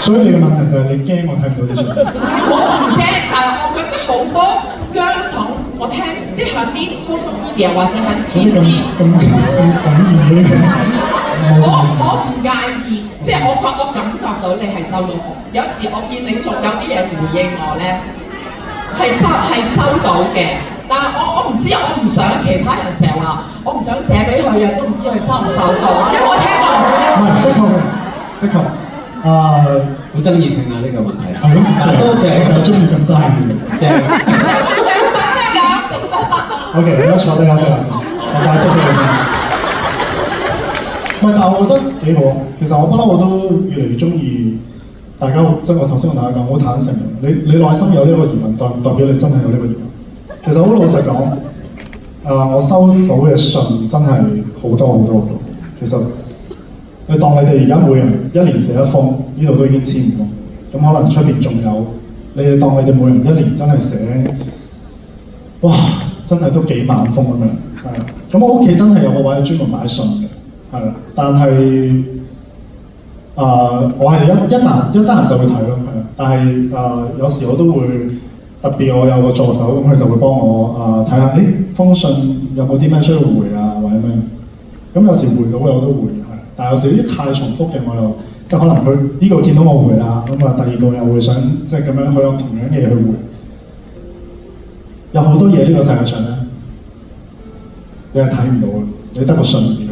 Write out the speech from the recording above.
所以你嘅問題就係你驚我睇唔到啲出嚟。我唔驚，但係我覺得好多姜糖，我聽即係啲 social media 或者係 TG，咁緊要嘅呢個，我唔介意，即係我感覺到你係收到我。有時我見你做有啲嘢回應我咧，係收到嘅。但係我唔知，我唔想其他人成日話，我唔想寫俾佢啊，都唔知佢收唔收到，因為我聽過唔止一次。唔係，的確，好爭議性啊呢個問題。係咯，多謝就係中意咁爭嘅。正。OK， 你而家坐低休息下先，我解釋俾你聽。唔係，但係我覺得幾好。其實我不嬲我都越嚟越中意大家，即係我頭先同大家講，好坦誠嘅。你內心有呢個疑問，代唔代表你真係有呢個疑問？其實好老實講，我收到嘅信真係好多好多好多。其實你當你哋而家每人一年寫一封，呢度都已經千五封，咁可能出邊仲有，你哋當你哋每人一年真係寫，哇！真係都幾萬封咁樣，係啦。咁我屋企真係有個位專門擺信嘅，係啦。但係我係一得閒就會睇咯，係啦。但係有時我都會特別，我有個助手咁，佢就會幫我睇下，封信有冇啲咩需要回啊，或者咩？咁有時回到嘅我都回，係。但係有時啲太重複嘅我又即係可能佢呢個見到我回啦，咁啊第二個又會想即係咁樣去用同樣嘅嘢去回。有好多嘢呢個世界上咧，你係睇唔到嘅，你得個信字嘅啫。